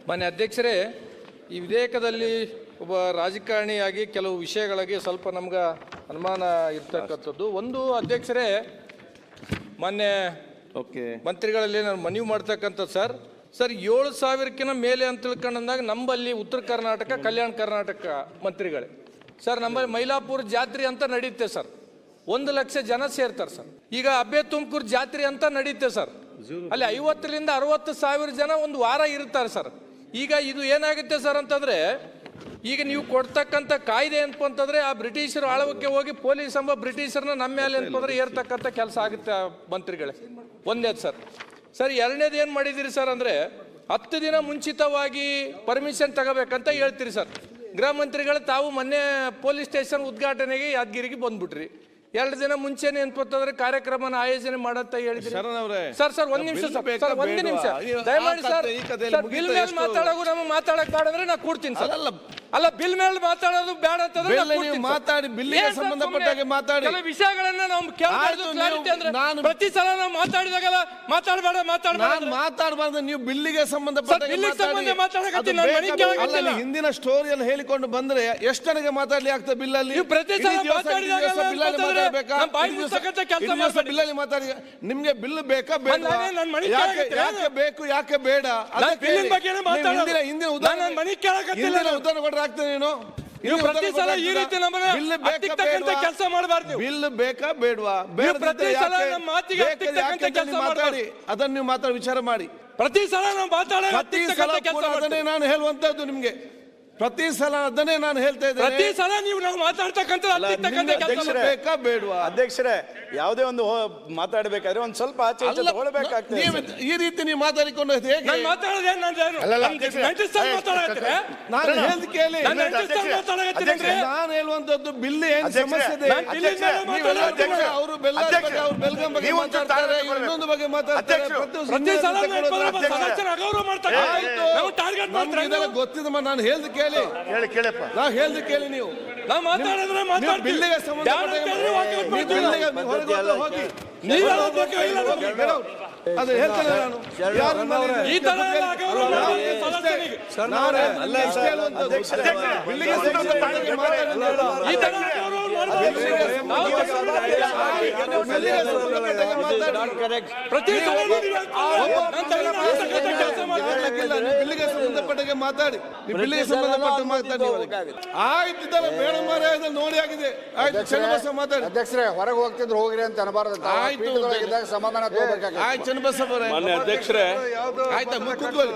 ಮಾನ್ಯ ಅಧ್ಯಕ್ಷರೇ, ಈ ವಿಧೇಯಕದಲ್ಲಿ ಒಬ್ಬ ರಾಜಕಾರಣಿಯಾಗಿ ಕೆಲವು ವಿಷಯಗಳಿಗೆ ಸ್ವಲ್ಪ ನಮ್ಗೆ ಅನುಮಾನ ಇರ್ತಕ್ಕಂಥದ್ದು. ಒಂದು ಅಧ್ಯಕ್ಷರೇ, ಮಾನ್ಯ ಮಂತ್ರಿಗಳಲ್ಲಿ ನಾನು ಮನವಿ ಮಾಡ್ತಕ್ಕಂಥದ್ದು ಸರ್ 7,000ಕ್ಕಿಂತ ಮೇಲೆ ಅಂತ ತಿಳ್ಕೊಂಡಂದಾಗ ನಂಬಲ್ಲಿ ಉತ್ತರ ಕರ್ನಾಟಕ ಕಲ್ಯಾಣ ಕರ್ನಾಟಕ ಮಂತ್ರಿಗಳೇ ಸರ್, ನಮ್ಮಲ್ಲಿ ಮೈಲಾಪುರ ಜಾತ್ರೆ ಅಂತ ನಡೆಯುತ್ತೆ ಸರ್, 1 ಲಕ್ಷ ಜನ ಸೇರ್ತಾರೆ ಸರ್. ಈಗ ಅಬ್ಬೆ ತುಮಕೂರು ಜಾತ್ರೆ ಅಂತ ನಡೆಯುತ್ತೆ ಸರ್, ಅಲ್ಲಿ 50,000 ರಿಂದ 60,000 ಜನ ಒಂದು ವಾರ ಇರ್ತಾರೆ ಸರ್. ಈಗ ಇದು ಏನಾಗುತ್ತೆ ಸರ್ ಅಂತಂದ್ರೆ, ಈಗ ನೀವು ಕೊಡ್ತಕ್ಕಂಥ ಕಾಯ್ದೆ ಏನಪ್ಪ ಅಂತಂದ್ರೆ ಆ ಬ್ರಿಟಿಷರು ಆಳ್ವಕ್ಕೆ ಹೋಗಿ ಪೊಲೀಸ್ ಎಂಬ ಬ್ರಿಟಿಷರ್ನ ನಮ್ಮ ಮೇಲೆ ಏನಪ್ಪಂದ್ರೆ ಏರ್ತಕ್ಕಂಥ ಕೆಲಸ ಆಗುತ್ತೆ ಮಂತ್ರಿಗಳೇ. ಒಂದೇದು ಸರ್ ಎರಡನೇದು ಏನು ಮಾಡಿದಿರಿ ಸರ್ ಅಂದರೆ 10 ದಿನ ಮುಂಚಿತವಾಗಿ ಪರ್ಮಿಷನ್ ತಗೋಬೇಕಂತ ಹೇಳ್ತೀರಿ ಸರ್. ಗೃಹ ಮಂತ್ರಿಗಳು ತಾವು ಮೊನ್ನೆ ಪೊಲೀಸ್ ಸ್ಟೇಷನ್ ಉದ್ಘಾಟನೆಗೆ ಯಾದಗಿರಿಗೆ ಬಂದ್ಬಿಟ್ರಿ. 2 ದಿನ ಮುಂಚೆನೆ ಅಂತಂದ್ರೆ ಕಾರ್ಯಕ್ರಮನ ಆಯೋಜನೆ ಮಾಡಂತ ಹೇಳಿದ್ರಿ ಸರ್. ಒಂದ್ ನಿಮಿಷ ಸರ್, ಒಂದು ನಿಮಿಷ ದಯಮಾಡಿ ಸರ್. ಬಿಲ್ ಮೇಲೆ ಮಾತಾಡೋದು ನಮಗೆ ಮಾತಾಡಕ್ ಬೇಡ ಅಂದ್ರೆ ನಾ ಕೂಡ್ತೀನಿ ಸರ್. ಅಲ್ಲ, ಬಿಲ್ ಮೇಲೆ ಮಾತಾಡೋದು ಬೇಡ ಅಂತಂದ್ರೆ ಮಾತಾಡಿ, ಬಿಲ್ಲಿಗೆ ಸಂಬಂಧಪಟ್ಟಾಗೆ ಮಾತಾಡಿ. ವಿಷಯಗಳನ್ನ ನಾವು ಕ್ಲಾರಿಟಿ ಅಂದ್ರೆ ಪ್ರತಿ ಸಲ ನಾವು ಮಾತಾಡಿದಾಗಲ್ಲ ಮಾತಾಡಬೇಡ ಮಾತಾಡಬಾರ್ದು. ನೀವು ಬಿಲ್ಲಿಗೆ ಸಂಬಂಧಪಟ್ಟ ಹಿಂದಿನ ಸ್ಟೋರಿಯನ್ನು ಹೇಳಿಕೊಂಡು ಬಂದ್ರೆ ಎಷ್ಟು ನನಗೆ ಮಾತಾಡ್ಲಿ ಆಗ್ತದೆ ಬಿಲ್ಲಲ್ಲಿ. ಪ್ರತಿ ಸಲ ಬಿಲ್ಲಲ್ಲಿ ಮಾತಾಡಿ. ನಿಮ್ಗೆ ಬಿಲ್ ಬೇಕಾ ಬೇಡ? ಯಾಕೆ ಬೇಕು ಯಾಕೆ ಬೇಡ? ಹಿಂದಿನ ಉದಾಹರಣೆ ಕೊಟ್ಟರೆ ಆಗ್ತದೆ. ನೀನು ಪ್ರತಿ ಸಲ ಈ ರೀತಿ ಕೆಲಸ ಮಾಡಬಾರ್ದು. ಬಿಲ್ ಬೇಕಾ ಬೇಡವಾ? ಮಾತಾಡಿ, ಅದನ್ನು ನೀವು ಮಾತಾಡಿ ವಿಚಾರ ಮಾಡಿ. ಪ್ರತಿ ಸಲ ಅದನ್ನೇ ನಾನು ಹೇಳುವಂತದ್ದು ನಿಮ್ಗೆ. ಪ್ರತಿ ಸಲ ಅದನ್ನೇ ನಾನು ಹೇಳ್ತಾ ಇದ್ದೇನೆ. ಪ್ರತಿ ಸಲ ನೀವು ನಾವು ಮಾತಾಡ್ತಕ್ಕಂಥ ಬೇಕಾ ಬೇಡವಾ? ಅಧ್ಯಕ್ಷರೇ, ಯಾವುದೇ ಒಂದು ಮಾತಾಡಬೇಕಾದ್ರೆ ಒಂದ್ ಸ್ವಲ್ಪ ಆಚೆ ತಗೊಳ್ಬೇಕಾಗ್ತದೆ. ಈ ರೀತಿ ನೀವು ಮಾತಾಡಿಕೊಂಡು ನಾನು ಹೇಳ್ದು ಕೇಳಿ. ನಾನು ಹೇಳುವಂತದ್ದು ಬಿಲ್ ಏನ್ ಸಮಸ್ಯೆ ಇದೆ. ಅವರು ಬೆಲ್ಗಾಂ ಬಗ್ಗೆ ಮಾತಾಡ್ತಾರೆ, ಇನ್ನೊಂದು ಬಗ್ಗೆ ಮಾತಾಡ್ತಾರೆ. ಗೊತ್ತಿದೆ, ನಾನು ಹೇಳ್ದು ಕೇಳಿ. ನಾ ಹೇಳ್ದು ಕೇಳಿ. ನೀವು ಬಿಲ್ಲಿಗೆ ಸಂಬಂಧಪಟ್ಟ ಹೋಗಿ ಅದು ಹೇಳ್ತೇನೆ ನಾನು. ಬಿಲ್ಲಿಗೆ ಸಂಬಂಧಪಟ್ಟಾಗೆ ಮಾತಾಡಿ. ಬಿಲ್ಲಿಗೆ ಸಂಬಂಧಪಟ್ಟ ಮಾತಾಡಿ. ಆಯ್ತು ಬೇಡ ಮಾರ, ನೋಡಿ ಆಗಿದೆ. ಆಯ್ತು, ಚನ್ನಬಸ ಮಾತಾಡಿ. ಅಧ್ಯಕ್ಷರೇ, ಹೊರಗೆ ಹೋಗ್ತಿದ್ರು ಹೋಗ್ರಿ ಅಂತ ಅನಬಾರದು. ಆಯ್ತು, ಸಮಾಧಾನ ತಗೋಬೇಕಾಗಿ. ಆಯ್ತು, ಚನ್ನಬಸಪ್ಪ ಅಧ್ಯಕ್ಷರೇ, ಆಯ್ತಾ ಕೂತ್ಕೊಳ್ಳಿ.